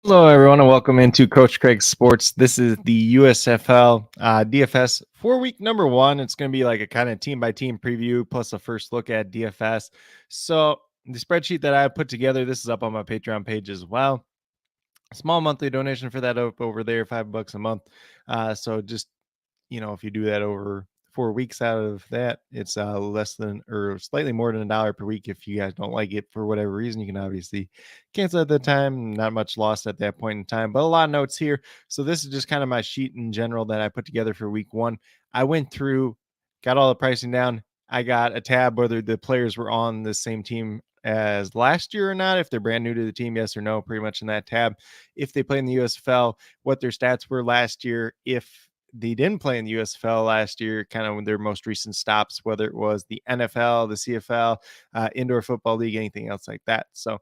Hello, everyone, and welcome into Coach Craig's Sports. This is the USFL DFS for week number one. It's going to be like a kind of team by team preview plus a first look at DFS. So, the spreadsheet that I put together, this is up on my Patreon page as well. Small monthly donation for that up over there, $5 a month. So, just if you do that over 4 weeks out of that, it's less than or slightly more than $1 per week. If you guys don't like it for whatever reason, you can obviously cancel at the time. Not much lost at that point in time, but a lot of notes here. So this is just kind of my sheet in general that I put together for week one. I went through, got all the pricing down. I got a tab whether the players were on the same team as last year or not, if they're brand new to the team, yes or no, pretty much in that tab. If they play in the USFL, what their stats were last year, if they didn't play in the USFL last year, kind of their most recent stops, whether it was the NFL, the CFL, Indoor Football League, anything else like that. So,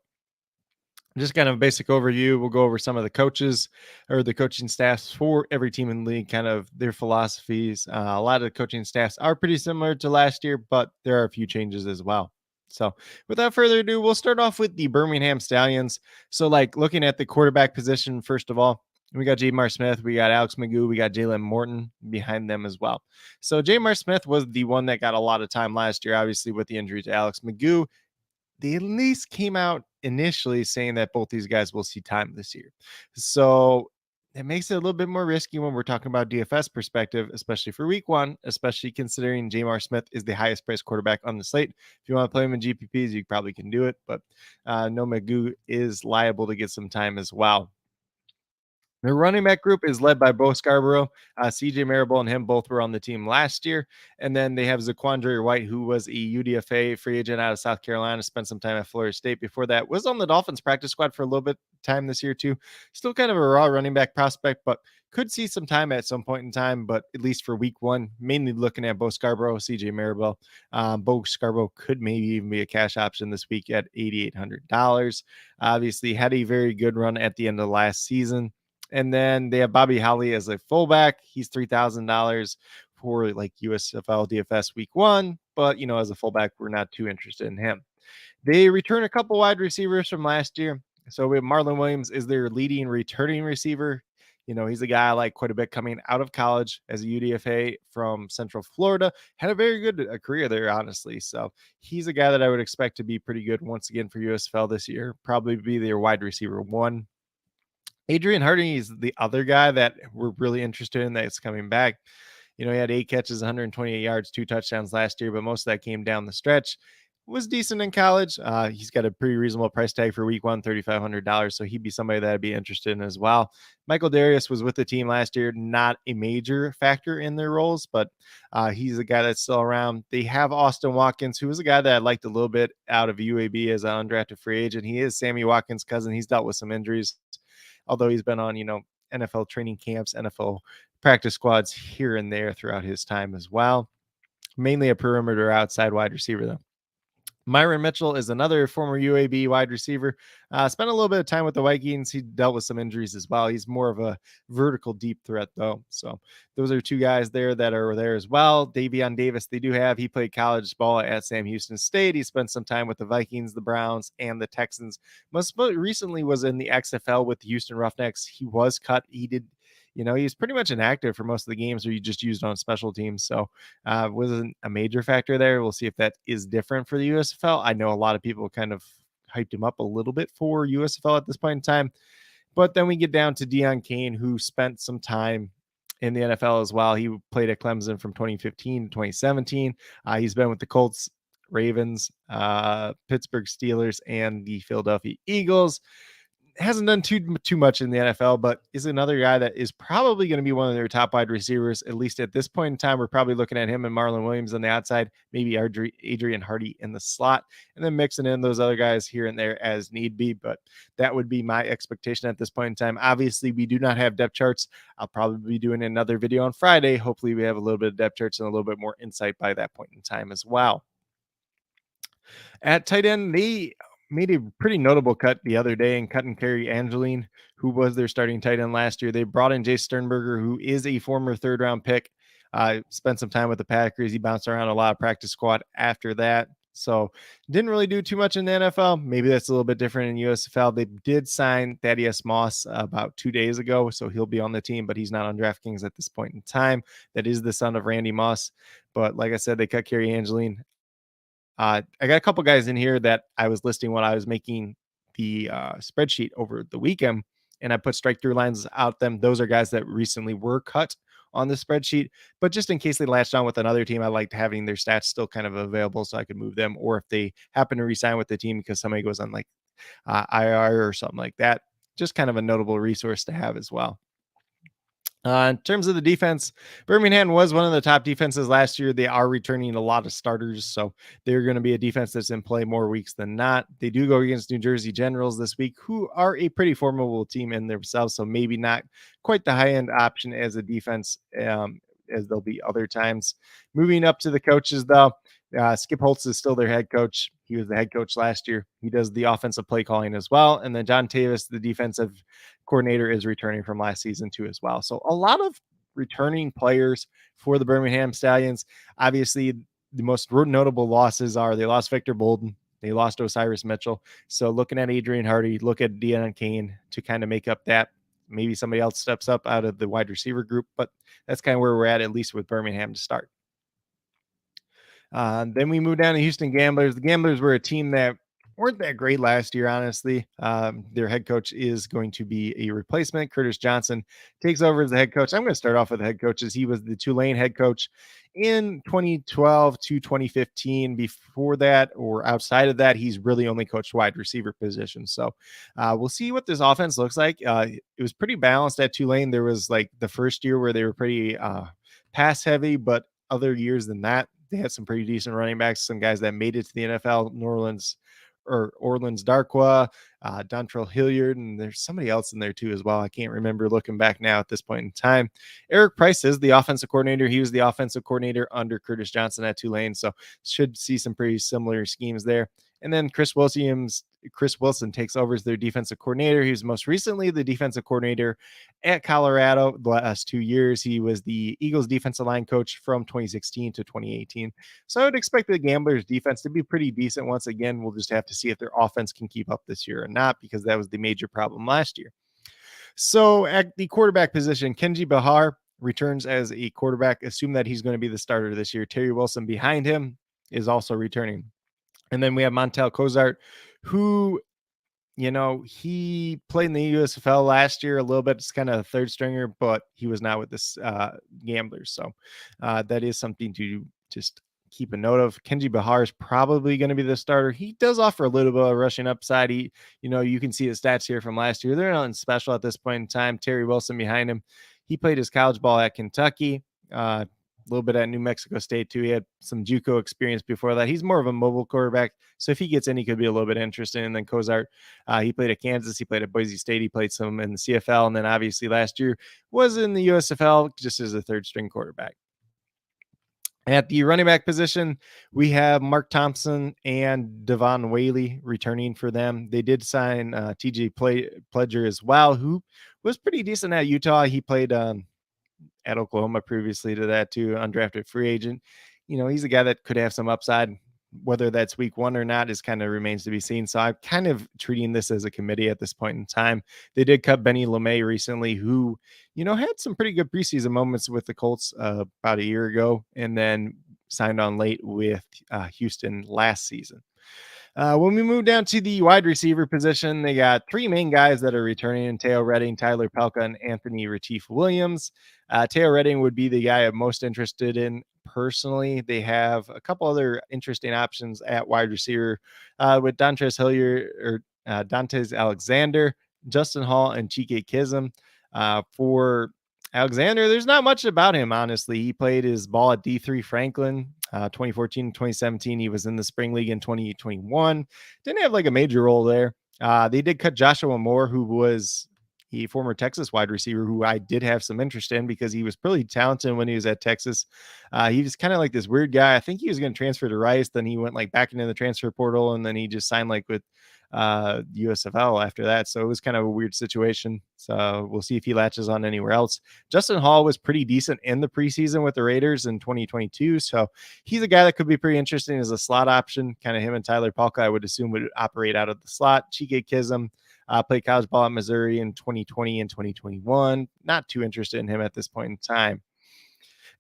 just kind of a basic overview. We'll go over some of the coaches or the coaching staffs for every team in the league, kind of their philosophies. A lot of the coaching staffs are pretty similar to last year, but there are a few changes as well. So, without further ado, we'll start off with the Birmingham Stallions. So, like looking at the quarterback position, first of all, we got Jamar Smith, we got Alex Magoo, we got Jalen Morton behind them as well. So, Jamar Smith was the one that got a lot of time last year, obviously, with the injury to Alex Magoo. They at least came out initially saying that both these guys will see time this year. So it makes it a little bit more risky when we're talking about DFS perspective, especially for week one, especially considering Jamar Smith is the highest priced quarterback on the slate. If you want to play him in GPPs, you probably can do it, but no, Magoo is liable to get some time as well. The running back group is led by Bo Scarborough. CJ Marable and him both were on the team last year. And then they have Zaquandre White, who was a UDFA free agent out of South Carolina, spent some time at Florida State before that, was on the Dolphins practice squad for a little bit time this year too. Still kind of a raw running back prospect, but could see some time at some point in time, but at least for week one, mainly looking at Bo Scarborough, CJ Marable. Bo Scarborough could maybe even be a cash option this week at $8,800. Obviously had a very good run at the end of last season. And then they have Bobby Howley as a fullback. He's $3,000 for like USFL DFS week one. But, as a fullback, we're not too interested in him. They return a couple wide receivers from last year. So we have Marlon Williams is their leading returning receiver. He's a guy I like quite a bit coming out of college as a UDFA from Central Florida. Had a very good career there, honestly. So he's a guy that I would expect to be pretty good once again for USFL this year. Probably be their wide receiver one. Adrian Hardy is the other guy that we're really interested in that's coming back. He had 8 catches, 128 yards, 2 touchdowns last year, but most of that came down the stretch. Was decent in college. He's got a pretty reasonable price tag for week one, $3,500. So he'd be somebody that I'd be interested in as well. Michael Darius was with the team last year, not a major factor in their roles, but he's a guy that's still around. They have Austin Watkins, who was a guy that I liked a little bit out of UAB as an undrafted free agent. He is Sammy Watkins' cousin. He's dealt with some injuries, although he's been on, NFL training camps, NFL practice squads here and there throughout his time as well. Mainly a perimeter outside wide receiver, though. Myron Mitchell is another former UAB wide receiver. Spent a little bit of time with the Vikings. He dealt with some injuries as well. He's more of a vertical deep threat, though. So those are two guys there that are there as well. Davion Davis, they do have. He played college ball at Sam Houston State. He spent some time with the Vikings, the Browns, and the Texans. Most recently was in the XFL with the Houston Roughnecks. He was cut. He's pretty much inactive for most of the games, or he just used on special teams. So wasn't a major factor there. We'll see if that is different for the USFL. I know a lot of people kind of hyped him up a little bit for USFL at this point in time. But then we get down to Deion Kane, who spent some time in the NFL as well. He played at Clemson from 2015 to 2017. He's been with the Colts, Ravens, Pittsburgh Steelers, and the Philadelphia Eagles. Hasn't done too much in the NFL, but is another guy that is probably going to be one of their top wide receivers, at least at this point in time. We're probably looking at him and Marlon Williams on the outside, maybe Adrian Hardy in the slot, and then mixing in those other guys here and there as need be. But that would be my expectation at this point in time. Obviously, we do not have depth charts. I'll probably be doing another video on Friday. Hopefully, we have a little bit of depth charts and a little bit more insight by that point in time as well. At tight end, they made a pretty notable cut the other day and cut and carry Angeline, who was their starting tight end last year. They brought in Jace Sternberger, who is a former third-round pick. Spent some time with the Packers. He bounced around a lot of practice squad after that. So didn't really do too much in the NFL. Maybe that's a little bit different in USFL. They did sign Thaddeus Moss about 2 days ago, so he'll be on the team, but he's not on DraftKings at this point in time. That is the son of Randy Moss. But like I said, they cut Kerry Angeline. I got a couple guys in here that I was listing when I was making the spreadsheet over the weekend, and I put strike through lines out them. Those are guys that recently were cut on the spreadsheet, but just in case they latched on with another team, I liked having their stats still kind of available so I could move them, or if they happen to resign with the team because somebody goes on like IR or something like that, just kind of a notable resource to have as well. In terms of the defense, Birmingham was one of the top defenses last year. They are returning a lot of starters, so they're going to be a defense that's in play more weeks than not. They do go against New Jersey Generals this week, who are a pretty formidable team in themselves, so maybe not quite the high-end option as a defense as there'll be other times. Moving up to the coaches, though, Skip Holtz is still their head coach. He was the head coach last year. He does the offensive play calling as well. And then John Tavis, the defensive coordinator, is returning from last season too as well. So a lot of returning players for the Birmingham Stallions. Obviously, the most notable losses are they lost Victor Bolden, they lost Osiris Mitchell. So looking at Adrian Hardy, look at Deon Kane to kind of make up that. Maybe somebody else steps up out of the wide receiver group, but that's kind of where we're at least with Birmingham to start. Then we moved down to Houston Gamblers. The Gamblers were a team that weren't that great last year, honestly. Their head coach is going to be a replacement. Curtis Johnson takes over as the head coach. I'm going to start off with the head coaches. He was the Tulane head coach in 2012 to 2015. Before that, or outside of that, he's really only coached wide receiver position. So we'll see what this offense looks like. It was pretty balanced at Tulane. There was like the first year where they were pretty pass heavy, but other years than that, they had some pretty decent running backs, some guys that made it to the NFL, Orleans Darkwa, Dontrell Hilliard, and there's somebody else in there too as well. I can't remember looking back now at this point in time. Eric Price is the offensive coordinator. He was the offensive coordinator under Curtis Johnson at Tulane, so should see some pretty similar schemes there. And then Chris Wilson takes over as their defensive coordinator. He was most recently the defensive coordinator at Colorado the last 2 years. He was the Eagles defensive line coach from 2016 to 2018. So I would expect the Gamblers defense to be pretty decent. Once again, we'll just have to see if their offense can keep up this year or not, because that was the major problem last year. So at the quarterback position, Kenji Bahar returns as a quarterback. Assume that he's going to be the starter this year. Terry Wilson behind him is also returning. And then we have Montel Cozart, who, he played in the USFL last year a little bit. It's kind of a third stringer, but he was not with this Gamblers. So that is something to just keep a note of. Kenji Bahar is probably going to be the starter. He does offer a little bit of rushing upside. You can see his stats here from last year. They're nothing special at this point in time. Terry Wilson behind him. He played his college ball at Kentucky. A little bit at New Mexico State too. He had some JUCO experience before that. He's more of a mobile quarterback, so if he gets in, he could be a little bit interesting. And then Cozart, he played at Kansas, he played at Boise State, he played some in the CFL, and then obviously last year was in the USFL just as a third string quarterback. At the running back position, we have Mark Thompson and Devon Whaley returning for them. They did sign TJ Pledger as well, who was pretty decent at Utah. He played at Oklahoma previously to that too, undrafted free agent. He's a guy that could have some upside. Whether that's week one or not is kind of remains to be seen. So I'm kind of treating this as a committee at this point in time. They did cut Benny LeMay recently, who, had some pretty good preseason moments with the Colts about a year ago, and then signed on late with Houston last season. When we move down to the wide receiver position, they got three main guys that are returning: Teo Redding, Tyler Pelka, and Anthony Retief Williams. Teo Redding would be the guy I'm most interested in personally. They have a couple other interesting options at wide receiver with Dantes Alexander, Justin Hall, and Chike Kism. For Alexander, there's not much about him, honestly. He played his ball at D3 Franklin 2014, 2017. He was in the spring league in 2021. Didn't have like a major role there. They did cut Joshua Moore, who was, he former Texas wide receiver who I did have some interest in because he was pretty talented when he was at Texas. He was kind of like this weird guy. I think he was going to transfer to Rice, then he went like back into the transfer portal, and then he just signed like with USFL after that. So it was kind of a weird situation. So we'll see if he latches on anywhere else. Justin Hall was pretty decent in the preseason with the Raiders in 2022. So he's a guy that could be pretty interesting as a slot option. Kind of him and Tyler Palka, I would assume, would operate out of the slot. Chike Kism played college ball at Missouri in 2020 and 2021. Not too interested in him at this point in time.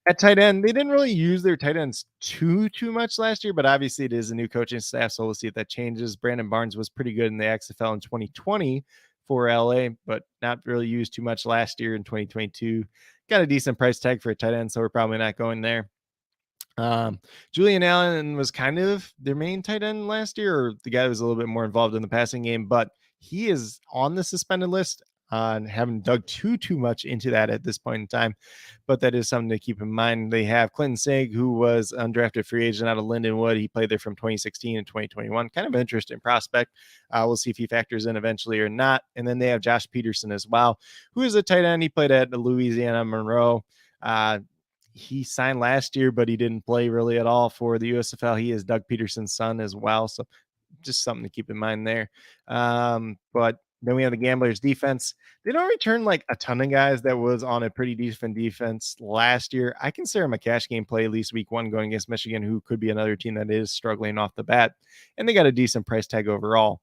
At tight end, they didn't really use their tight ends too much last year, but obviously it is a new coaching staff, so we'll see if that changes. Brandon Barnes was pretty good in the XFL in 2020 for LA, but not really used too much last year in 2022. Got a decent price tag for a tight end, so we're probably not going there. Julian Allen was kind of their main tight end last year, or the guy that was a little bit more involved in the passing game, but he is on the suspended list. Haven't dug too much into that at this point in time, but that is something to keep in mind. They have Clinton Sig, who was undrafted free agent out of Lindenwood. He played there from 2016 and 2021. Kind of an interesting prospect. We'll see if he factors in eventually or not. And then they have Josh Peterson as well, who is a tight end. He played at Louisiana Monroe. He signed last year, but he didn't play really at all for the USFL. He is Doug Peterson's son as well. So just something to keep in mind there. But then we have the Gamblers defense. They don't return like a ton of guys that was on a pretty decent defense last year. I consider him a cash game play, at least week one going against Michigan, who could be another team that is struggling off the bat. And they got a decent price tag overall.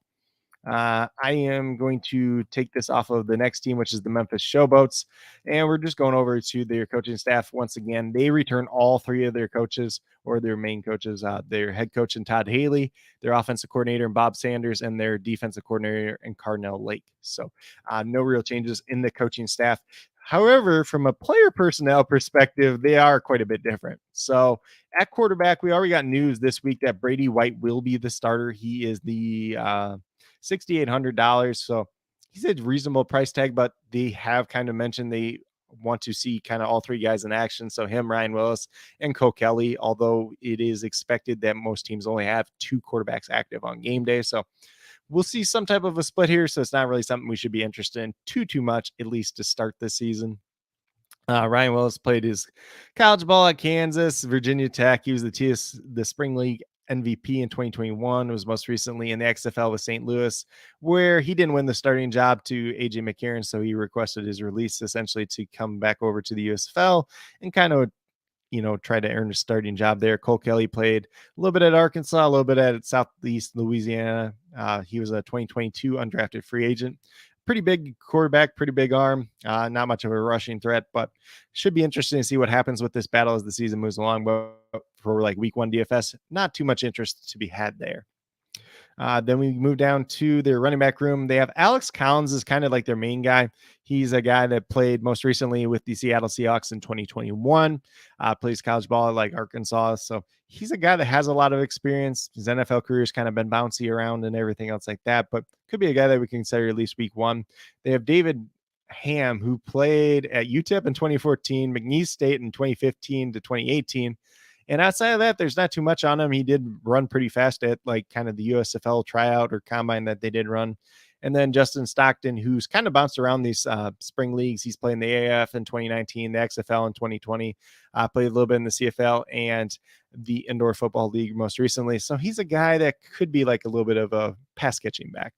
I am going to take this off of the next team, which is the Memphis Showboats. And we're just going over to their coaching staff once again. They return all three of their coaches or their main coaches, their head coach and Todd Haley, their offensive coordinator and Bob Sanders, and their defensive coordinator and Cardinal Lake. So no real changes in the coaching staff. However, from a player personnel perspective, they are quite a bit different. So at quarterback, we already got news this week that Brady White will be the starter. He is the $6,800. So he's a reasonable price tag, but they have kind of mentioned they want to see kind of all three guys in action. So him, Ryan Willis, and Cole Kelly, although it is expected that most teams only have two quarterbacks active on game day. So we'll see some type of a split here. So it's not really something we should be interested in too much, at least to start this season. Ryan Willis played his college ball at Kansas, Virginia Tech. He was the Spring League MVP in 2021. Was most recently in the XFL with St. Louis, where he didn't win the starting job to AJ McCarron. So he requested his release essentially to come back over to the USFL and kind of, try to earn a starting job there. Cole Kelly played a little bit at Arkansas, a little bit at Southeast Louisiana. He was a 2022 undrafted free agent. Pretty big quarterback, pretty big arm, not much of a rushing threat, but should be interesting to see what happens with this battle as the season moves along. But for like week one DFS, not too much interest to be had there. Then we move down to their running back room. They have Alex Collins is kind of like their main guy. He's a guy that played most recently with the Seattle Seahawks in 2021, plays college ball at like Arkansas. So he's a guy that has a lot of experience. His NFL career has kind of been bouncy around and everything else like that, but could be a guy that we can consider at least week one. They have David Ham, who played at UTEP in 2014, McNeese State in 2015 to 2018. And outside of that, there's not too much on him. He did run pretty fast at like kind of the USFL tryout or combine that they did run. And then Justin Stockton, who's kind of bounced around these spring leagues. He's playing the AF in 2019, the XFL in 2020, played a little bit in the CFL and the Indoor Football League most recently. So he's a guy that could be like a little bit of a pass catching back.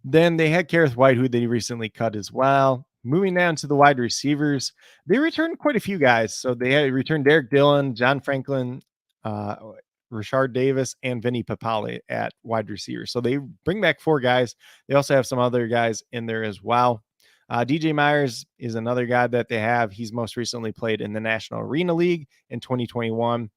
Then they had Kareth White, who they recently cut as well. Moving down to the wide receivers, they returned quite a few guys. So they had returned Derek Dillon, John Franklin, Rashard Davis, and Vinny Papale at wide receiver. So they bring back four guys. They also have some other guys in there as well. DJ Myers is another guy that they have. He's most recently played in the National Arena League in 2021.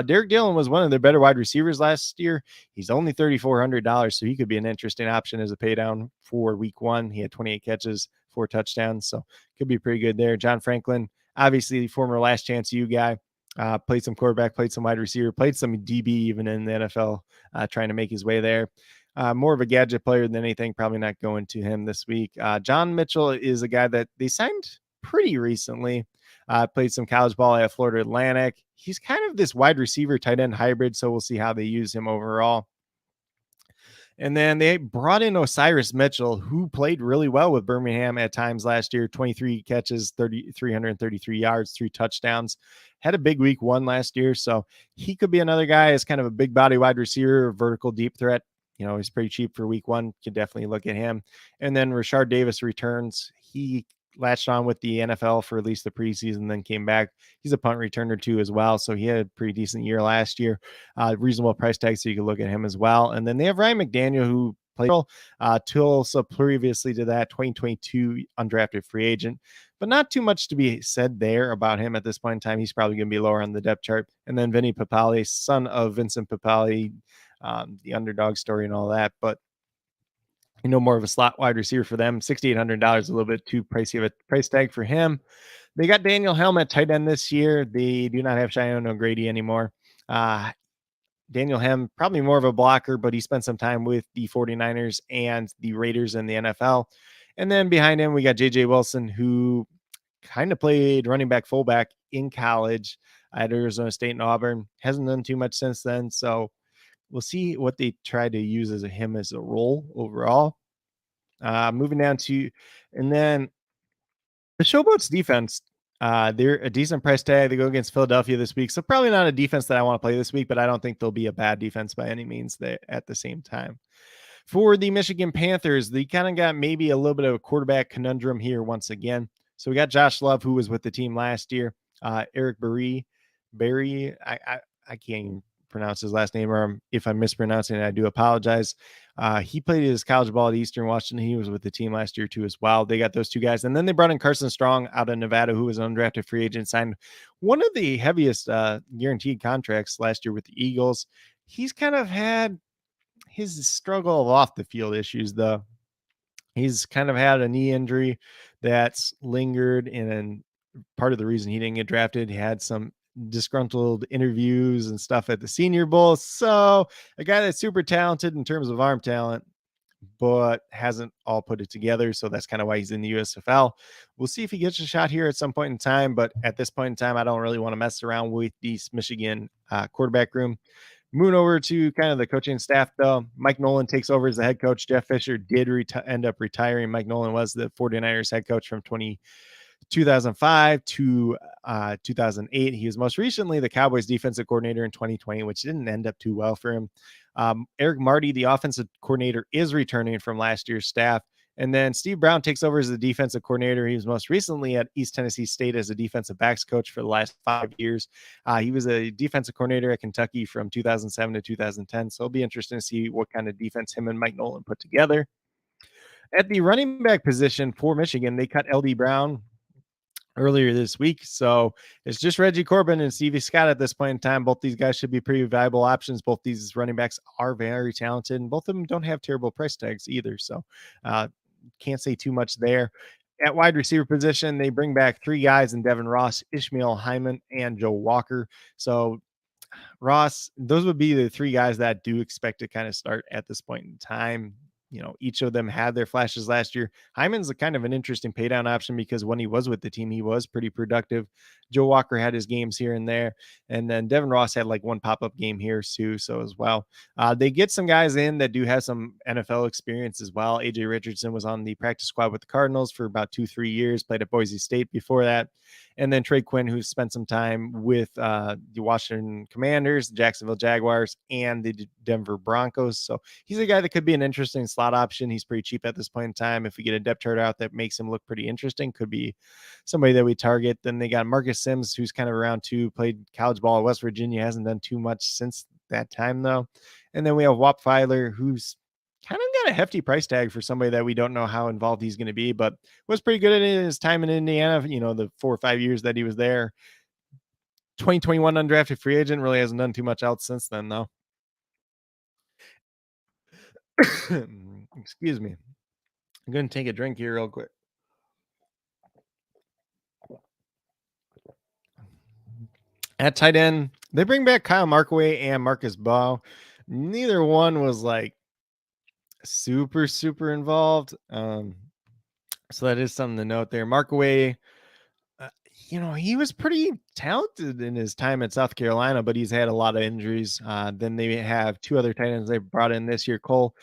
Derek Dillon was one of their better wide receivers last year. He's only $3,400, so he could be an interesting option as a pay down for week one. He had 28 catches, 4 touchdowns, so could be pretty good there. John Franklin, obviously former Last Chance U guy, played some quarterback, played some wide receiver, played some DB even in the NFL, trying to make his way there. More of a gadget player than anything, probably not going to him this week. John Mitchell is a guy that they signed pretty recently. Played some college ball at Florida Atlantic. He's kind of this wide receiver tight end hybrid, so we'll see how they use him overall. And then they brought in Osiris Mitchell, who played really well with Birmingham at times last year. 23 catches, 333 yards, 3 touchdowns. Had a big week one last year. So he could be another guy as kind of a big body wide receiver, vertical deep threat. He's pretty cheap for week one. Could definitely look at him. And then Rashard Davis returns. He latched on with the NFL for at least the preseason, then came back. He's a punt returner too as well. So he had a pretty decent year last year. Reasonable price tag, so you can look at him as well. And then they have Ryan McDaniel, who played Tulsa previously to that, 2022 undrafted free agent. But not too much to be said there about him at this point in time. He's probably going to be lower on the depth chart. And then Vinny Papale, son of Vincent Papale, the underdog story and all that. But more of a slot wide receiver for them. $6,800, a little bit too pricey of a price tag for him. They got Daniel Helm at tight end this year. They do not have Cheyenne O'Grady anymore. Daniel Helm, probably more of a blocker, but he spent some time with the 49ers and the Raiders in the NFL. And then behind him, we got J.J. Wilson, who kind of played running back, fullback in college at Arizona State and Auburn. Hasn't done too much since then. So we'll see what they try to use as him as a role overall. Moving down to, and then the Showboats defense, they're a decent price tag. They go against Philadelphia this week. So probably not a defense that I want to play this week, but I don't think they'll be a bad defense by any means at the same time. For the Michigan Panthers, they kind of got maybe a little bit of a quarterback conundrum here once again. So we got Josh Love, who was with the team last year. Eric Berry, I can't even pronounce his last name, or if I'm mispronouncing it, I do apologize. He played his college ball at Eastern Washington. He was with the team last year too as well. They got those two guys. And then they brought in Carson Strong out of Nevada, who was an undrafted free agent, signed one of the heaviest guaranteed contracts last year with the Eagles. He's kind of had his struggle of off the field issues, though. He's kind of had a knee injury that's lingered, and part of the reason he didn't get drafted, he had some disgruntled interviews and stuff at the Senior Bowl. So a guy that's super talented in terms of arm talent, but hasn't all put it together. So that's kind of why he's in the USFL. We'll see if he gets a shot here at some point in time. But at this point in time, I don't really want to mess around with the Michigan quarterback room. Moving over to kind of the coaching staff, though, Mike Nolan takes over as the head coach. Jeff Fisher did end up retiring. Mike Nolan was the 49ers head coach from 2005 to 2008. He was most recently the Cowboys defensive coordinator in 2020, which didn't end up too well for him. Eric Marty, the offensive coordinator, is returning from last year's staff. And then Steve Brown takes over as the defensive coordinator. He was most recently at East Tennessee State as a defensive backs coach for the last 5 years. He was a defensive coordinator at Kentucky from 2007 to 2010. So it'll be interesting to see what kind of defense him and Mike Nolan put together. At the running back position for Michigan, they cut LD Brown earlier this week. So it's just Reggie Corbin and Stevie Scott at this point in time. Both these guys should be pretty viable options. Both these running backs are very talented, and both of them don't have terrible price tags either. So can't say too much there. At wide receiver position, they bring back 3 guys in Devin Ross, Ishmael Hyman, and Joe Walker. So Ross, those would be the 3 guys that I do expect to kind of start at this point in time. Each of them had their flashes last year. Hyman's a kind of an interesting pay down option because when he was with the team, he was pretty productive. Joe Walker had his games here and there. And then Devin Ross had like one pop-up game here too. So as well, they get some guys in that do have some NFL experience as well. AJ Richardson was on the practice squad with the Cardinals for about 2-3 years, played at Boise State before that. And then Trey Quinn, who spent some time with the Washington Commanders, the Jacksonville Jaguars, and the Denver Broncos. So he's a guy that could be an interesting slot option. He's pretty cheap at this point in time. If we get a depth chart out that makes him look pretty interesting, could be somebody that we target. Then they got Marcus Sims, who's kind of around too, played college ball at West Virginia, hasn't done too much since that time though. And then we have Wap Filer, who's kind of got a hefty price tag for somebody that we don't know how involved he's going to be, but was pretty good at his time in Indiana, the 4 or 5 years that he was there. 2021 undrafted free agent, really hasn't done too much else since then, though. Excuse me. I'm going to take a drink here real quick. At tight end, they bring back Kyle Markaway and Marcus Baugh. Neither one was like super involved. So that is something to note there. Markaway, he was pretty talented in his time at South Carolina, but he's had a lot of injuries. Then they have 2 other tight ends they brought in this year. Cole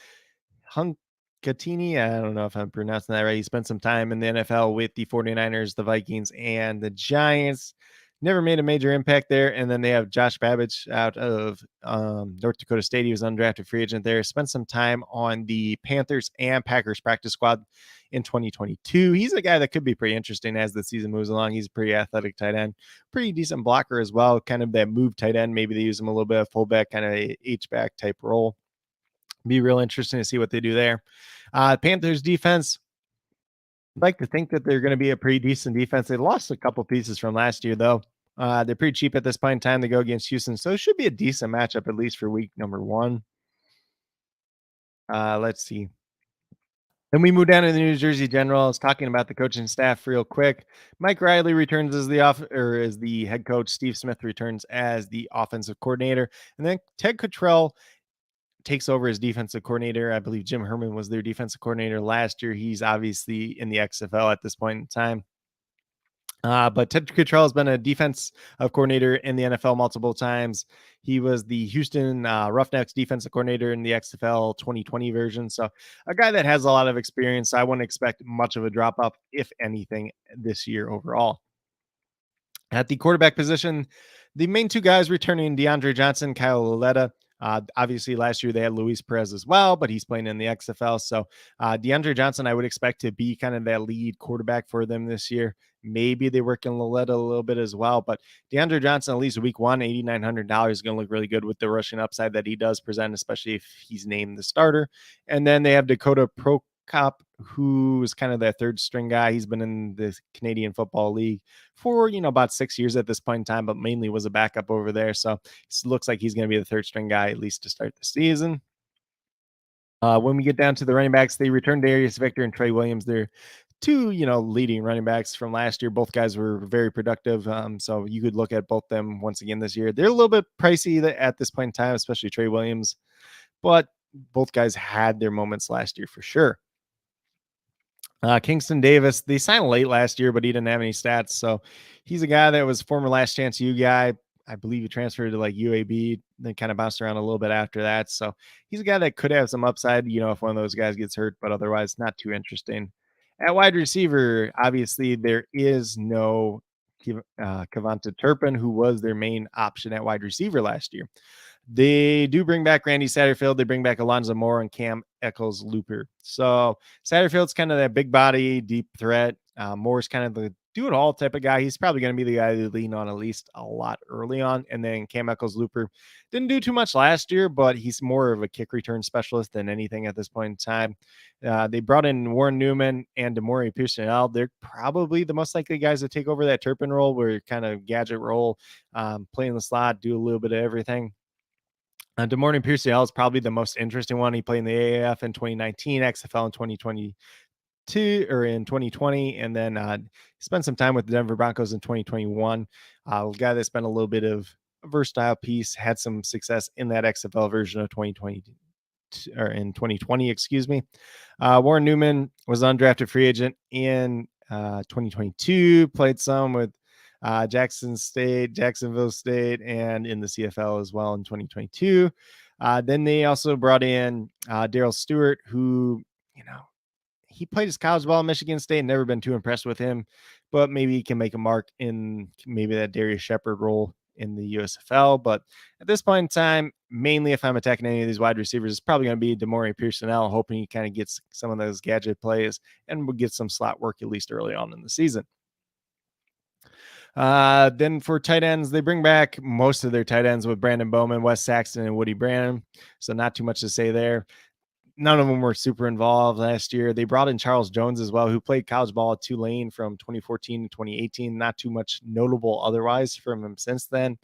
Hunkatini. I don't know if I'm pronouncing that right. He spent some time in the NFL with the 49ers, the Vikings, and the Giants. Never made a major impact there. And then they have Josh Babbage out of North Dakota State. He was undrafted free agent there. Spent some time on the Panthers and Packers practice squad in 2022. He's a guy that could be pretty interesting as the season moves along. He's a pretty athletic tight end, pretty decent blocker as well. Kind of that move tight end. Maybe they use him a little bit of fullback, kind of a H-back type role. Be real interesting to see what they do there. Panthers defense, I'd like to think that they're going to be a pretty decent defense. They lost a couple pieces from last year, though. They're pretty cheap at this point in time. They go against Houston, so it should be a decent matchup, at least for week number one. Let's see. Then we move down to the New Jersey Generals, talking about the coaching staff real quick. Mike Riley returns as as the head coach. Steve Smith returns as the offensive coordinator, and then Ted Cottrell takes over as defensive coordinator. I believe Jim Herman was their defensive coordinator last year. He's obviously in the XFL at this point in time. But Ted Cottrell has been a defensive coordinator in the NFL multiple times. He was the Houston Roughnecks defensive coordinator in the XFL 2020 version. So a guy that has a lot of experience. I wouldn't expect much of a drop off, if anything, this year overall. At the quarterback position, the main two guys returning, DeAndre Johnson, Kyle Lauletta. Obviously, last year they had Luis Perez as well, but he's playing in the XFL. So DeAndre Johnson, I would expect to be kind of that lead quarterback for them this year. Maybe they work in Lauletta a little bit as well, but DeAndre Johnson, at least week one, $8,900 is going to look really good with the rushing upside that he does present, especially if he's named the starter. And then they have Dakota Prokop, who is kind of that third string guy. He's been in the Canadian Football League for, about 6 years at this point in time, but mainly was a backup over there. So it looks like he's going to be the third string guy, at least to start the season. When we get down to the running backs, they return Darius Victor and Trey Williams. They're two, leading running backs from last year. Both guys were very productive. So you could look at both them once again this year. They're a little bit pricey at this point in time, especially Trey Williams, but both guys had their moments last year for sure. Kingston Davis, they signed late last year, but he didn't have any stats. So he's a guy that was former last chance U guy. I believe he transferred to like UAB, then kind of bounced around a little bit after that. So he's a guy that could have some upside, if one of those guys gets hurt, but otherwise not too interesting. At wide receiver, obviously there is no Kavonta Turpin, who was their main option at wide receiver last year. They do bring back Randy Satterfield. They bring back Alonzo Moore and Cam Eccles-Looper. So Satterfield's kind of that big body, deep threat. Moore's kind of the do-it-all type of guy. He's probably going to be the guy to lean on at least a lot early on. And then Cam Eccles-Looper didn't do too much last year, but he's more of a kick return specialist than anything at this point in time. They brought in Warren Newman and Demore Pearson. They're probably the most likely guys to take over that Turpin role, where kind of gadget role, play in the slot, do a little bit of everything. DeMorning Pierce-L is probably the most interesting one. He played in the AAF in 2019, XFL in 2022 or in 2020, and then spent some time with the Denver Broncos in 2021. A guy that's been a little bit of a versatile piece, had some success in that XFL version of 2020 or in 2020, excuse me. Warren Newman was undrafted free agent in 2022, played some with Jacksonville State, and in the CFL as well in 2022. Then they also brought in Daryl Stewart, who, he played his college ball at Michigan State, never been too impressed with him, but maybe he can make a mark in maybe that Darius Shepard role in the USFL. But at this point in time, mainly if I'm attacking any of these wide receivers, it's probably going to be Demore Pearson-L, hoping he kind of gets some of those gadget plays and will get some slot work at least early on in the season. Then for tight ends, they bring back most of their tight ends with Brandon Bowman, Wes Saxton, and Woody Branham. So not too much to say there. None of them were super involved last year. They brought in Charles Jones as well, who played college ball at Tulane from 2014 to 2018. Not too much notable otherwise from him since then.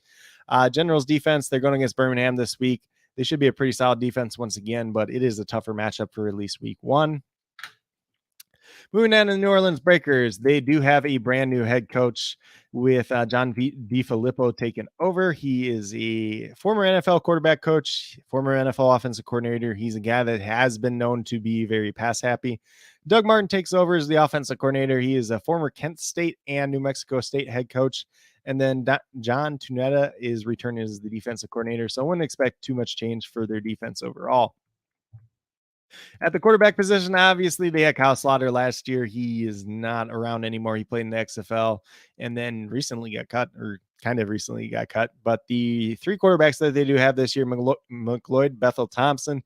Generals defense, they're going against Birmingham this week. They should be a pretty solid defense once again, but it is a tougher matchup for at least week one. Moving down to the New Orleans Breakers, they do have a brand new head coach with John DiFilippo taking over. He is a former NFL quarterback coach, former NFL offensive coordinator. He's a guy that has been known to be very pass happy. Doug Martin takes over as the offensive coordinator. He is a former Kent State and New Mexico State head coach. And then John Tunetta is returning as the defensive coordinator. So I wouldn't expect too much change for their defense overall. At the quarterback position, obviously they had Kyle Slaughter last year. He is not around anymore. He played in the XFL and then recently got cut, or kind of recently got cut. But the three quarterbacks that they do have this year, McLeod Bethel Thompson,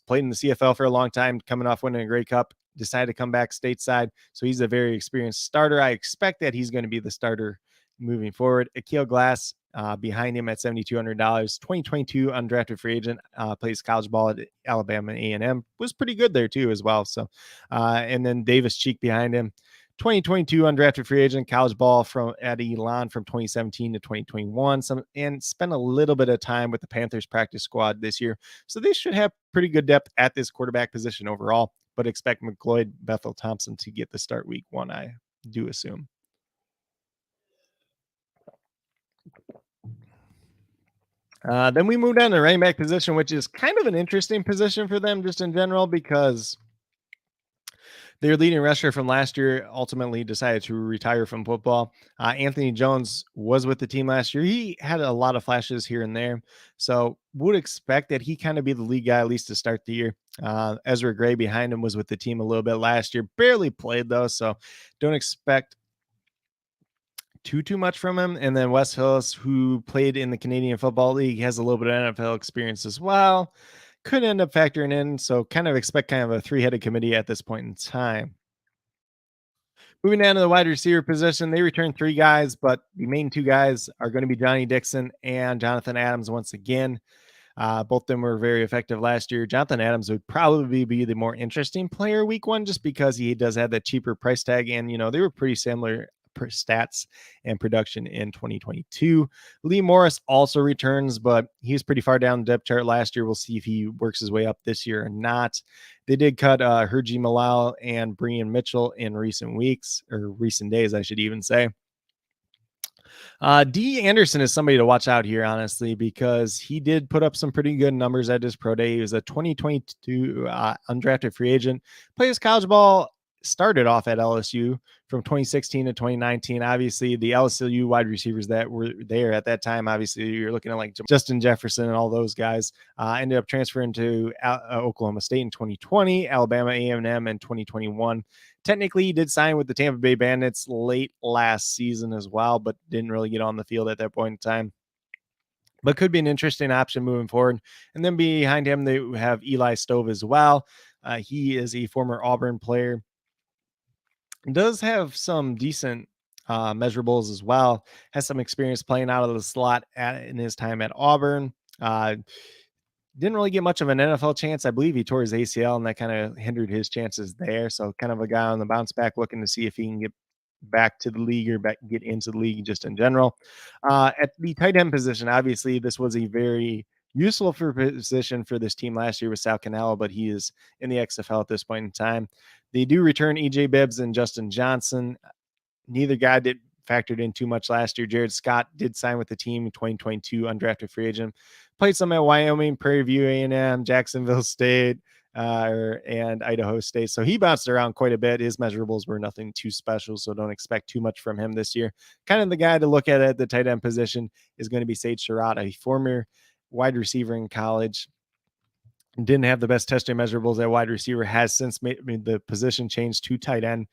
played in the CFL for a long time, coming off winning a Grey Cup, decided to come back stateside. So he's a very experienced starter. I expect that he's going to be the starter moving forward. Akil Glass behind him at $7,200. 2022 undrafted free agent, plays college ball at Alabama A&M. Was pretty good there too as well. So, and then Davis Cheek behind him. 2022 undrafted free agent, college ball from at Elon from 2017 to 2021. And spent a little bit of time with the Panthers practice squad this year. So they should have pretty good depth at this quarterback position overall, but expect McLeod Bethel Thompson to get the start week one, I do assume. Then we moved on to running back position, which is kind of an interesting position for them just in general because their leading rusher from last year ultimately decided to retire from football. Anthony Jones was with the team last year. He had a lot of flashes here and there. So would expect that he kind of be the lead guy, at least to start the year. Ezra Gray behind him was with the team a little bit last year. Barely played though. So don't expect too much from him. And then Wes Hillis, who played in the Canadian Football League, has a little bit of NFL experience as well. Could end up factoring in. So kind of expect kind of a three-headed committee at this point in time. Moving down to the wide receiver position, they returned three guys, but the main two guys are going to be Johnny Dixon and Jonathan Adams once again. Both of them were very effective last year. Jonathan Adams would probably be the more interesting player week one, just because he does have that cheaper price tag. And, they were pretty similar stats and production in 2022. Lee Morris also returns, but he's pretty far down the depth chart last year. We'll see if he works his way up this year or not. They did cut Herji Malal and Brian Mitchell in recent weeks, or recent days, I should even say. D. Anderson is somebody to watch out here, honestly, because he did put up some pretty good numbers at his pro day. He was a 2022 undrafted free agent, plays college ball, started off at LSU from 2016 to 2019. Obviously, the LSU wide receivers that were there at that time, obviously, you're looking at like Justin Jefferson and all those guys. Ended up transferring to Oklahoma State in 2020, Alabama A&M in 2021. Technically, he did sign with the Tampa Bay Bandits late last season as well, but didn't really get on the field at that point in time. But could be an interesting option moving forward. And then behind him, they have Eli Stove as well. He is a former Auburn player. Does have some decent measurables as well. Has some experience playing out of the slot in his time at Auburn. Didn't really get much of an NFL chance. I believe he tore his ACL, and that kind of hindered his chances there. So kind of a guy on the bounce back, looking to see if he can get back to the league or get into the league just in general. At the tight end position, obviously, this was a very useful position for this team last year with Sal Cannella, but he is in the XFL at this point in time. They do return EJ Bibbs and Justin Johnson. Neither guy did factored in too much last year. Jared Scott did sign with the team in 2022, undrafted free agent. Played some at Wyoming, Prairie View A&M, Jacksonville State, and Idaho State. So he bounced around quite a bit. His measurables were nothing too special, so don't expect too much from him this year. Kind of the guy to look at the tight end position is going to be Sage Surratt, a former wide receiver in college. Didn't have the best testing measurables at wide receiver, has since made the position changed to tight end.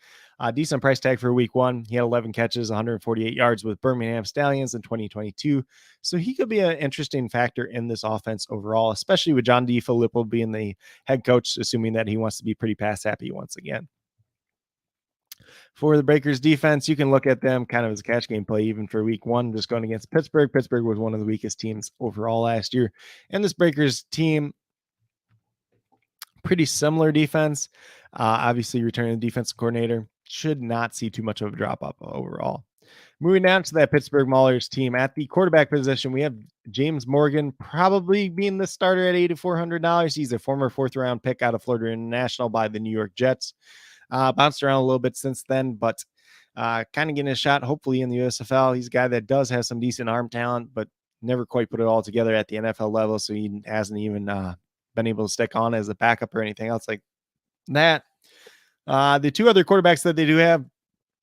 Decent price tag for week one. He had 11 catches, 148 yards with Birmingham Stallions in 2022. So he could be an interesting factor in this offense overall, especially with John DeFilippo being the head coach, assuming that he wants to be pretty pass happy once again. For the Breakers defense, you can look at them kind of as a catch game play, even for week one, just going against Pittsburgh. Pittsburgh was one of the weakest teams overall last year. And this Breakers team, pretty similar defense. Obviously, returning the defensive coordinator should not see too much of a drop off overall. Moving down to that Pittsburgh Maulers team at the quarterback position, we have James Morgan probably being the starter at $8,400. He's a former fourth round pick out of Florida International by the New York Jets. Bounced around a little bit since then, but kind of getting a shot, hopefully, in the USFL. He's a guy that does have some decent arm talent, but never quite put it all together at the NFL level, so he hasn't even been able to stick on as a backup or anything else like that. The two other quarterbacks that they do have,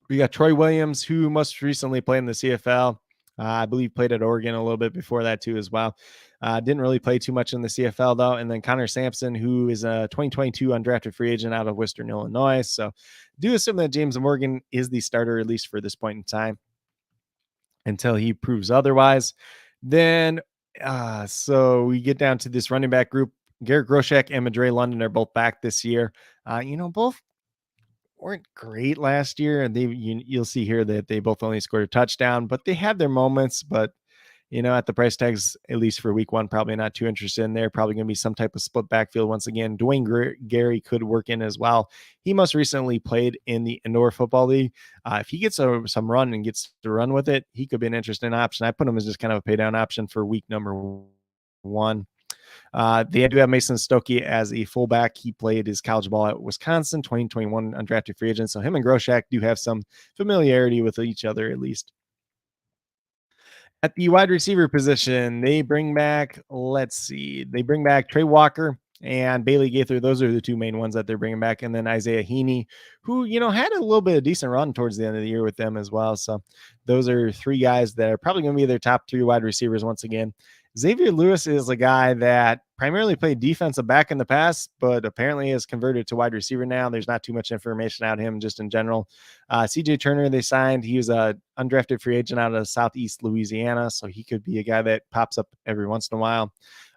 we got Troy Williams, who most recently played in the CFL. I believe played at Oregon a little bit before that too as well. Didn't really play too much in the CFL though. And then Connor Sampson, who is a 2022 undrafted free agent out of Western Illinois. So do assume that James Morgan is the starter, at least for this point in time, until he proves otherwise. Then, so we get down to this running back group. Garrett Groshek and Madre London are both back this year. Both weren't great last year, and you'll see here that they both only scored a touchdown, but they had their moments. But at the price tags, at least for week one, probably not too interested in there. Probably going to be some type of split backfield once again. Dwayne Gary could work in as well. He most recently played in the Indoor Football League. If he gets some run and gets to run with it, he could be an interesting option. I put him as just kind of a pay down option for week number one. They do have Mason Stokey as a fullback. He played his college ball at Wisconsin, 2021 undrafted free agent. So him and Groshek do have some familiarity with each other, at least. At the wide receiver position, they bring back, they bring back Trey Walker and Bailey Gaither. Those are the two main ones that they're bringing back. And then Isaiah Heaney, who, had a little bit of decent run towards the end of the year with them as well. So those are three guys that are probably going to be their top three wide receivers once again. Xavier Lewis is a guy that primarily played defensive back in the past, but apparently has converted to wide receiver now. There's not too much information out of him just in general. CJ Turner, they signed. He was a undrafted free agent out of Southeast Louisiana, so he could be a guy that pops up every once in a while.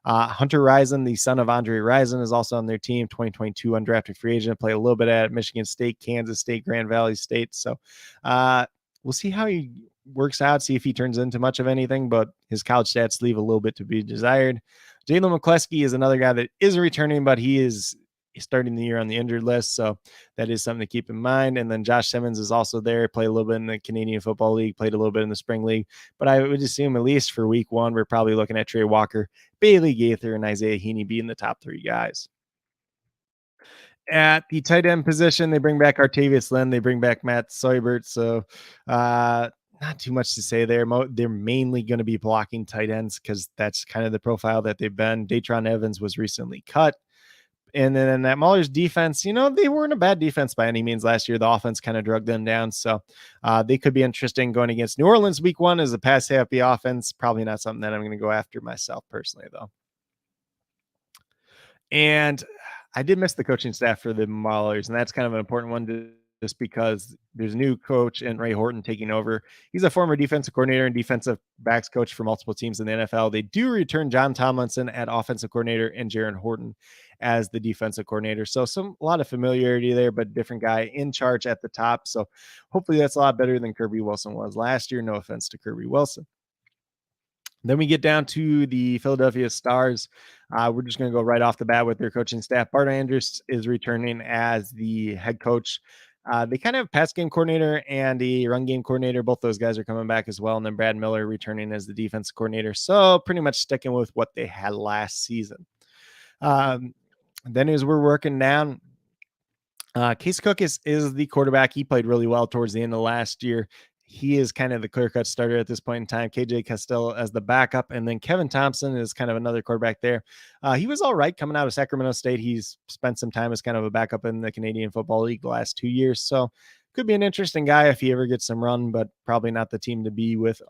Hunter Rison, the son of Andre Rison, is also on their team. 2022 undrafted free agent, played a little bit at Michigan State, Kansas State, Grand Valley State. So we'll see how he works out, see if he turns into much of anything, but his college stats leave a little bit to be desired. Jalen McCleskey is another guy that is returning, but he is starting the year on the injured list, so that is something to keep in mind. And then Josh Simmons is also there, played a little bit in the Canadian Football League, played a little bit in the Spring League, but I would assume at least for week one, we're probably looking at Trey Walker, Bailey Gaither, and Isaiah Heaney being the top three guys. At the tight end position, they bring back Artavius Lynn. They bring back Matt Soibert. So not too much to say there. They're mainly going to be blocking tight ends because that's kind of the profile that they've been. Datron Evans was recently cut. And then that Mahler's defense, they weren't a bad defense by any means last year. The offense kind of drug them down. So they could be interesting going against New Orleans week one as a pass-happy offense. Probably not something that I'm going to go after myself personally, though. And I did miss the coaching staff for the Maulers, and that's kind of an important one just because there's a new coach and Ray Horton taking over. He's a former defensive coordinator and defensive backs coach for multiple teams in the NFL. They do return John Tomlinson at offensive coordinator and Jaron Horton as the defensive coordinator. So a lot of familiarity there, but different guy in charge at the top. So hopefully that's a lot better than Kirby Wilson was last year. No offense to Kirby Wilson. Then we get down to the Philadelphia Stars. We're just going to go right off the bat with their coaching staff. Bart Andrews is returning as the head coach. They kind of have pass game coordinator and a run game coordinator. Both those guys are coming back as well. And then Brad Miller returning as the defense coordinator. So pretty much sticking with what they had last season. Then as we're working down, Case Cook is the quarterback. He played really well towards the end of last year. He is kind of the clear-cut starter at this point in time. KJ Costello as the backup, and then Kevin Thompson is kind of another quarterback there. He was all right coming out of Sacramento State. He's spent some time as kind of a backup in the Canadian Football League the last 2 years, so could be an interesting guy if he ever gets some run, but probably not the team to be with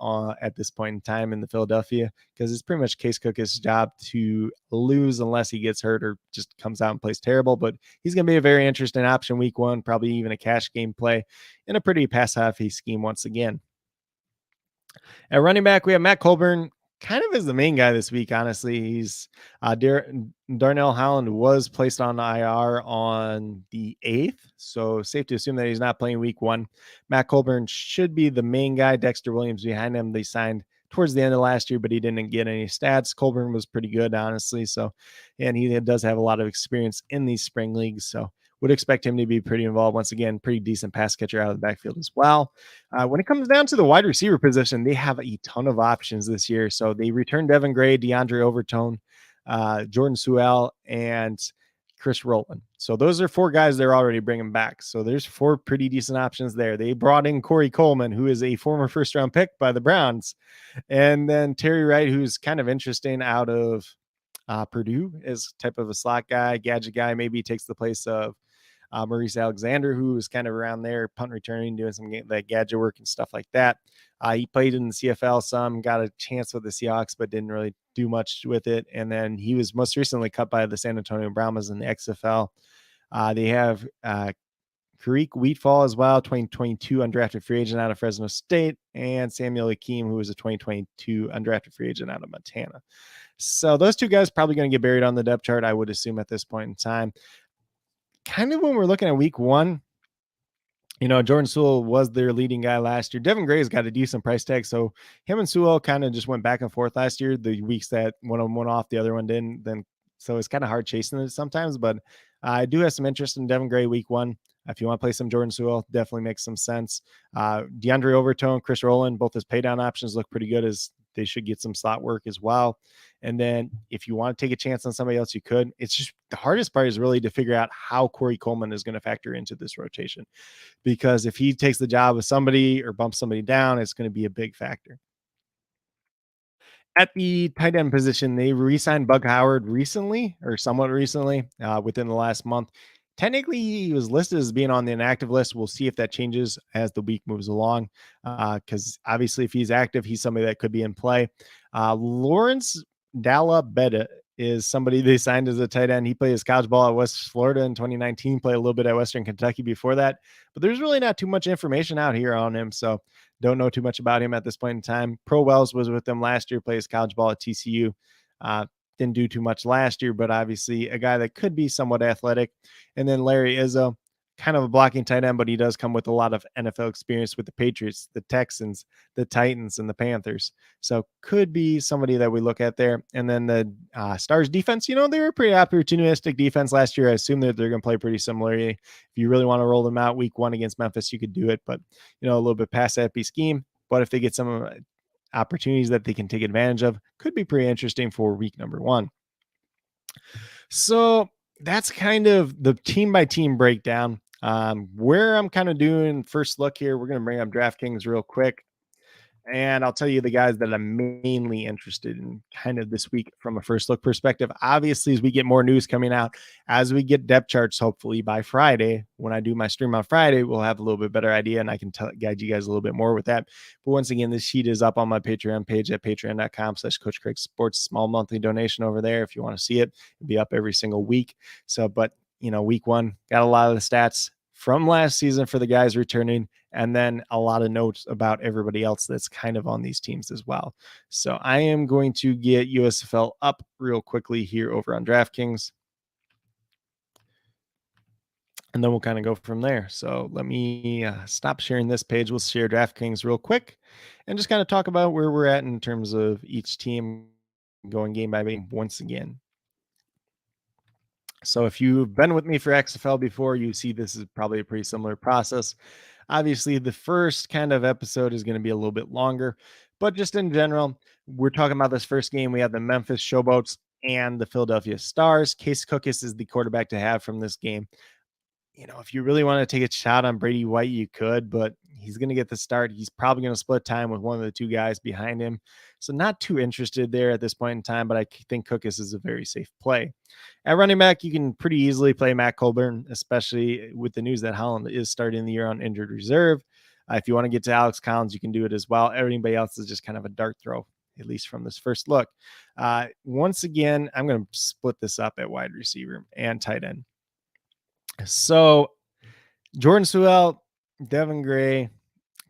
at this point in time in the Philadelphia, because it's pretty much Case Cook's job to lose unless he gets hurt or just comes out and plays terrible. But he's going to be a very interesting option week one, probably even a cash game play in a pretty pass-heavy scheme once again. At running back, we have Matt Colburn, kind of as the main guy this week, honestly. He's Darnell Holland was placed on IR on the 8th, so safe to assume that he's not playing week one. Matt Colburn should be the main guy. Dexter Williams behind him. They signed towards the end of last year, but he didn't get any stats. Colburn was pretty good, honestly. So, and he does have a lot of experience in these spring leagues, so would expect him to be pretty involved. Once again, pretty decent pass catcher out of the backfield as well. When it comes down to the wide receiver position, they have a ton of options this year. So they returned Devin Gray, DeAndre Overtone, Jordan Sewell, and Chris Rowland. So those are four guys they're already bringing back. So there's four pretty decent options there. They brought in Corey Coleman, who is a former first-round pick by the Browns, and then Terry Wright, who's kind of interesting out of Purdue, is type of a slot guy, gadget guy. Maybe takes the place of Maurice Alexander, who was kind of around there, punt returning, doing some like gadget work and stuff like that. He played in the CFL some, got a chance with the Seahawks, but didn't really do much with it. And then he was most recently cut by the San Antonio Brahmas in the XFL. They have Kareem Wheatfall as well, 2022 undrafted free agent out of Fresno State, and Samuel Akeem, who was a 2022 undrafted free agent out of Montana. So those two guys probably going to get buried on the depth chart, I would assume, at this point in time. Kind of when we're looking at week one, Jordan Sewell was their leading guy last year. Devin Gray's got a decent price tag. So him and Sewell kind of just went back and forth last year. The weeks that one of them went off, the other one didn't. So it's kind of hard chasing it sometimes. But I do have some interest in Devin Gray week one. If you want to play some Jordan Sewell, definitely makes some sense. DeAndre Overton, Chris Rowland, both his pay down options look pretty good, as they should get some slot work as well. And then if you want to take a chance on somebody else, you could. It's just the hardest part is really to figure out how Corey Coleman is going to factor into this rotation, because if he takes the job of somebody or bumps somebody down, it's going to be a big factor. At the tight end position, they re-signed Bug Howard recently, or somewhat recently, within the last month. Technically, he was listed as being on the inactive list. We'll see if that changes as the week moves along, because obviously, if he's active, he's somebody that could be in play. Lawrence Dalla Beta is somebody they signed as a tight end. He played his college ball at West Florida in 2019, played a little bit at Western Kentucky before that, but there's really not too much information out here on him. So don't know too much about him at this point in time. Pro Wells was with them last year, plays college ball at TCU. Didn't do too much last year, but obviously a guy that could be somewhat athletic. And then Larry Izzo, kind of a blocking tight end, but he does come with a lot of NFL experience with the Patriots, the Texans, the Titans, and the Panthers. So could be somebody that we look at there. And then the Stars defense, they were a pretty opportunistic defense last year. I assume that they're going to play pretty similarly. If you really want to roll them out week one against Memphis, you could do it, but a little bit past that scheme. But if they get some opportunities that they can take advantage of, could be pretty interesting for week number one. So that's kind of the team by team breakdown. Where I'm kind of doing first look here, we're going to bring up DraftKings real quick. And I'll tell you the guys that I'm mainly interested in kind of this week from a first look perspective. Obviously, as we get more news coming out, as we get depth charts, hopefully by Friday, when I do my stream on Friday, we'll have a little bit better idea and I can guide you guys a little bit more with that. But once again, this sheet is up on my Patreon page at patreon.com/Coach Craig Sports. Small monthly donation over there. If you want to see it, it'll be up every single week. So, but week one, got a lot of the stats from last season for the guys returning, and then a lot of notes about everybody else that's kind of on these teams as well. So I am going to get USFL up real quickly here over on DraftKings, and then we'll kind of go from there. So let me stop sharing this page. We'll share DraftKings real quick and just kind of talk about where we're at in terms of each team going game by game once again. So if you've been with me for XFL before, you see this is probably a pretty similar process. Obviously, the first kind of episode is going to be a little bit longer, but just in general, we're talking about this first game. We have the Memphis Showboats and the Philadelphia Stars. Case Cookis is the quarterback to have from this game. If you really want to take a shot on Brady White, you could, but he's going to get the start. He's probably going to split time with one of the two guys behind him. So not too interested there at this point in time, but I think Cookis is a very safe play. At running back, you can pretty easily play Matt Colburn, especially with the news that Holland is starting the year on injured reserve. If you want to get to Alex Collins, you can do it as well. Everybody else is just kind of a dart throw, at least from this first look. Once again, I'm going to split this up at wide receiver and tight end. So Jordan Sewell, Devin Gray,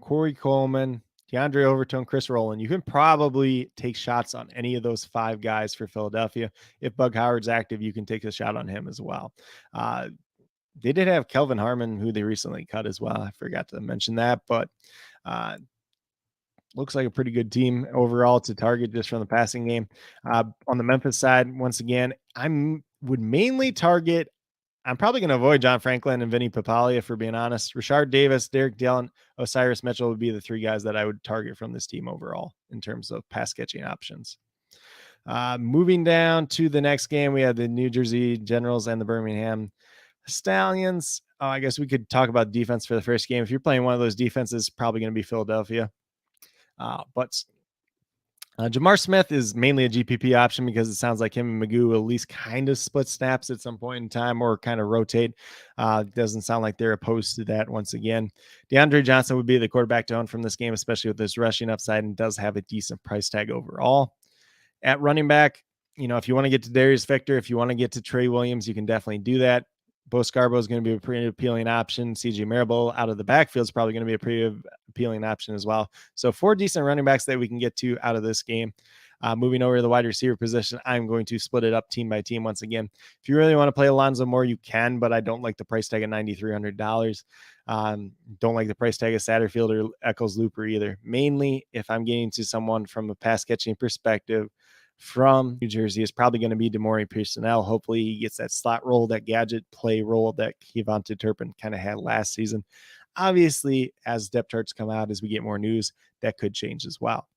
Corey Coleman, DeAndre Overton, Chris Rowland. You can probably take shots on any of those five guys for Philadelphia. If Bug Howard's active, you can take a shot on him as well. They did have Kelvin Harmon, who they recently cut as well. I forgot to mention that, but looks like a pretty good team overall to target just from the passing game. On the Memphis side, once again, would mainly target. I'm probably going to avoid John Franklin and Vinny Papaglia, for being honest. Rashard Davis, Derek Dillon, Osiris Mitchell would be the three guys that I would target from this team overall in terms of pass catching options. Moving down to the next game, we have the New Jersey Generals and the Birmingham Stallions. I guess we could talk about defense for the first game. If you're playing one of those defenses, probably going to be Philadelphia. But Jamar Smith is mainly a GPP option because it sounds like him and Magoo will at least kind of split snaps at some point in time or kind of rotate. Doesn't sound like they're opposed to that once again. DeAndre Johnson would be the quarterback to own from this game, especially with this rushing upside, and does have a decent price tag overall. At running back, if you want to get to Darius Victor, if you want to get to Trey Williams, you can definitely do that. Bo Scarborough is going to be a pretty appealing option. CJ Marable out of the backfield is probably going to be a pretty appealing option as well. So 4 decent running backs that we can get to out of this game. Moving over to the wide receiver position, I'm going to split it up team by team once again. If you really want to play Alonzo Moore, you can, but I don't like the price tag of $9,300. Don't like the price tag of Satterfield or Eccles Looper either. Mainly if I'm getting to someone from a pass catching perspective from New Jersey, is probably going to be Demore Personnel. Hopefully he gets that slot role, that gadget play role that Kevontae Turpin kind of had last season. Obviously, as depth charts come out, as we get more news, that could change as well.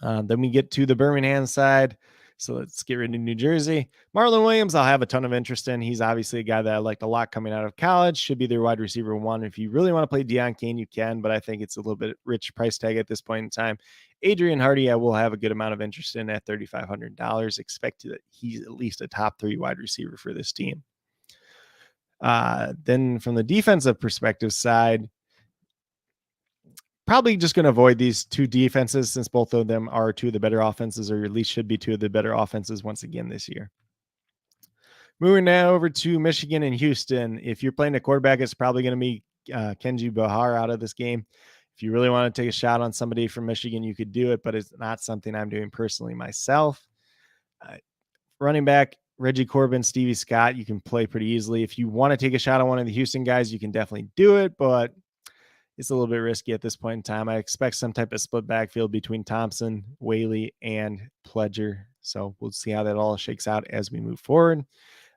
Then we get to the Birmingham side. So let's get rid of New Jersey. Marlon Williams, I'll have a ton of interest in. He's obviously a guy that I liked a lot coming out of college. Should be their wide receiver 1. If you really want to play Deion Kane, you can, but I think it's a little bit rich price tag at this point in time. Adrian Hardy, I will have a good amount of interest in at $3,500. Expect that he's at least a top 3 wide receiver for this team. Then from the defensive perspective side, probably just going to avoid these 2 defenses since both of them are 2 of the better offenses, or at least should be 2 of the better offenses once again this year. Moving now over to Michigan and Houston. If you're playing a quarterback, it's probably going to be Kenji Bahar out of this game. If you really want to take a shot on somebody from Michigan, you could do it, but it's not something I'm doing personally myself. Running back, Reggie Corbin, Stevie Scott, you can play pretty easily. If you want to take a shot on one of the Houston guys, you can definitely do it, but it's a little bit risky at this point in time. I expect some type of split backfield between Thompson, Whaley, and Pledger. So we'll see how that all shakes out as we move forward.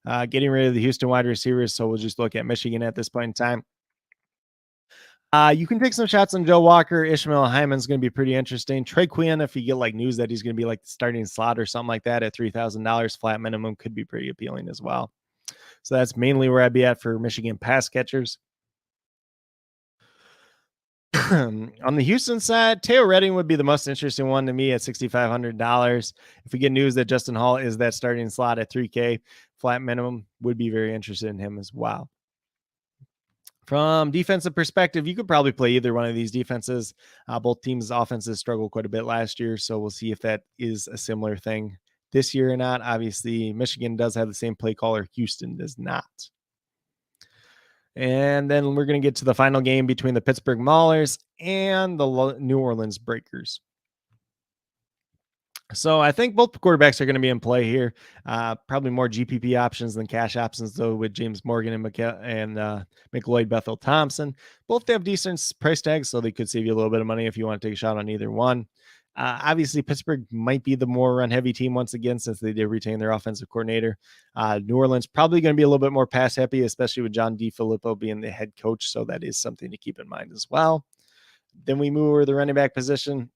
Getting rid of the Houston wide receivers. So we'll just look at Michigan at this point in time. You can take some shots on Joe Walker. Ishmael Hyman's going to be pretty interesting. Trey Quinn, if you get like news that he's going to be like starting slot or something like that at $3,000 flat minimum, could be pretty appealing as well. So that's mainly where I'd be at for Michigan pass catchers. On the Houston side, Teo Redding would be the most interesting one to me at $6,500. If we get news that Justin Hall is that starting slot at $3K flat minimum, would be very interested in him as well. From defensive perspective, you could probably play either one of these defenses. Both teams' offenses struggled quite a bit last year, so we'll see if that is a similar thing this year or not. Obviously, Michigan does have the same play caller. Houston does not. And then we're going to get to the final game between the Pittsburgh Maulers and the New Orleans Breakers. So I think both quarterbacks are going to be in play here. Probably more GPP options than cash options, though, with James Morgan and McLeod Bethel Thompson. Both have decent price tags, so they could save you a little bit of money if you want to take a shot on either one. Obviously, Pittsburgh might be the more run-heavy team once again since they did retain their offensive coordinator. New Orleans probably going to be a little bit more pass-happy, especially with John DeFilippo being the head coach, so that is something to keep in mind as well. Then we move over to the running back position.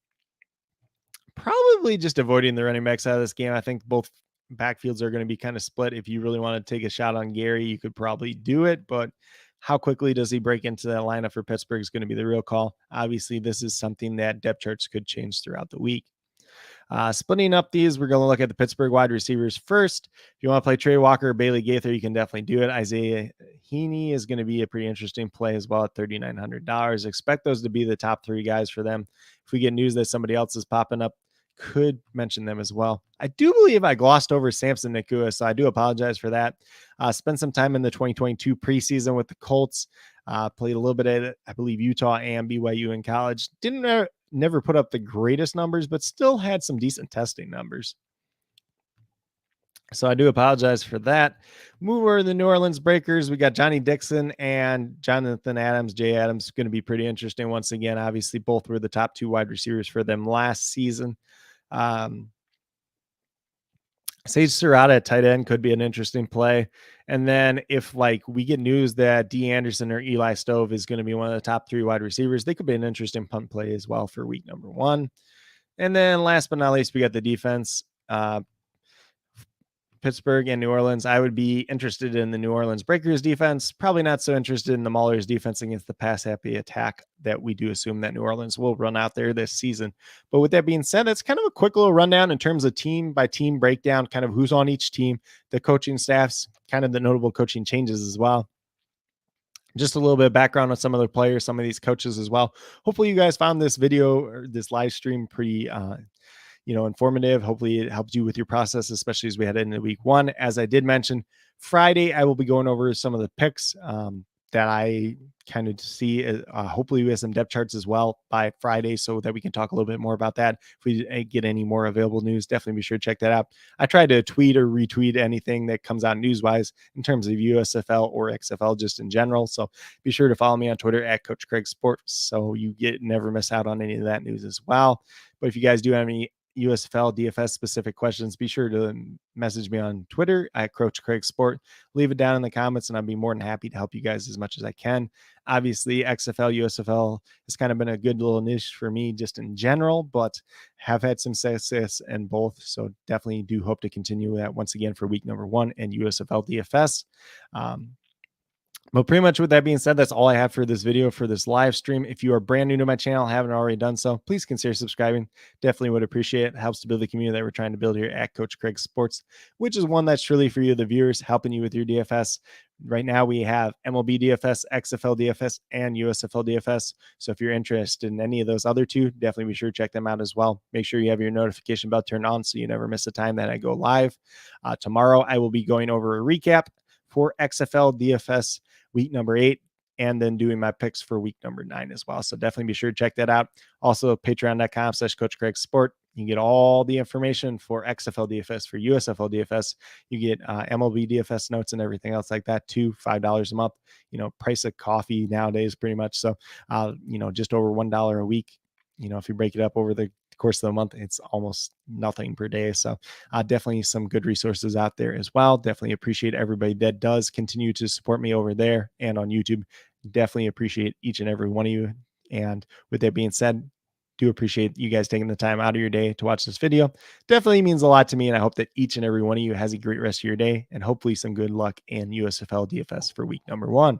Probably just avoiding the running backs out of this game. I think both backfields are going to be kind of split. If you really want to take a shot on Gary, you could probably do it, but how quickly does he break into that lineup for Pittsburgh is going to be the real call. Obviously, this is something that depth charts could change throughout the week. Splitting up these, we're going to look at the Pittsburgh wide receivers first. If you want to play Trey Walker or Bailey Gaither, you can definitely do it. Isaiah Heaney is going to be a pretty interesting play as well at $3,900. Expect those to be the top 3 guys for them. If we get news that somebody else is popping up, could mention them as well. I do believe I glossed over Samson Nakua, so I do apologize for that. Spent some time in the 2022 preseason with the Colts. Played a little bit at, I believe, Utah and BYU in college. Didn't never put up the greatest numbers, but still had some decent testing numbers. So I do apologize for that. Move over to the New Orleans Breakers. We got Johnny Dixon and Jonathan Adams. Jay Adams going to be pretty interesting once again. Obviously, both were the top 2 wide receivers for them last season. Sage Serrata at tight end could be an interesting play. And then if we get news that D. Anderson or Eli Stove is going to be one of the top 3 wide receivers, they could be an interesting punt play as well for week number 1. And then last but not least, we got the defense. Pittsburgh and New Orleans. I would be interested in the New Orleans Breakers defense. Probably not so interested in the Maulers defense against the pass happy attack that we do assume that New Orleans will run out there this season. But with that being said, that's kind of a quick little rundown in terms of team by team breakdown, kind of who's on each team, the coaching staffs, kind of the notable coaching changes as well. Just a little bit of background on some of the players, some of these coaches as well. Hopefully you guys found this video or this live stream pretty informative. Hopefully it helps you with your process, especially as we head into week one. As I did mention, Friday, I will be going over some of the picks that I kind of see. Hopefully we have some depth charts as well by Friday so that we can talk a little bit more about that. If we get any more available news, definitely be sure to check that out. I try to tweet or retweet anything that comes out news-wise in terms of USFL or XFL just in general. So be sure to follow me on Twitter at Coach Craig Sports so you never miss out on any of that news as well. But if you guys do have any USFL DFS specific questions, be sure to message me on Twitter at Coach Craig Sport. Leave it down in the comments and I'll be more than happy to help you guys as much as I can. Obviously, XFL, USFL has kind of been a good little niche for me just in general, but have had some success in both. So definitely do hope to continue that once again for week number 1 and USFL DFS. But pretty much with that being said, that's all I have for this video, for this live stream. If you are brand new to my channel, haven't already done so, please consider subscribing. Definitely would appreciate it. It helps to build the community that we're trying to build here at Coach Craig Sports, which is one that's truly for you, the viewers, helping you with your DFS. Right now we have MLB DFS, XFL DFS, and USFL DFS. So if you're interested in any of those other two, definitely be sure to check them out as well. Make sure you have your notification bell turned on so you never miss a time that I go live. Tomorrow I will be going over a recap for XFL DFS week number 8, and then doing my picks for week number 9 as well. So definitely be sure to check that out. Also, patreon.com/Coach Craig Sport. You can get all the information for XFL DFS, for USFL DFS. You get MLB DFS notes and everything else like that too. $5 a month. Price of coffee nowadays pretty much. So, just over $1 a week. If you break it up over the course of the month, it's almost nothing per day. So definitely some good resources out there as well. Definitely appreciate everybody that does continue to support me over there and on YouTube. Definitely appreciate each and every one of you. And with that being said, do appreciate you guys taking the time out of your day to watch this video. Definitely means a lot to me, and I hope that each and every one of you has a great rest of your day and hopefully some good luck in USFL DFS for week number 1.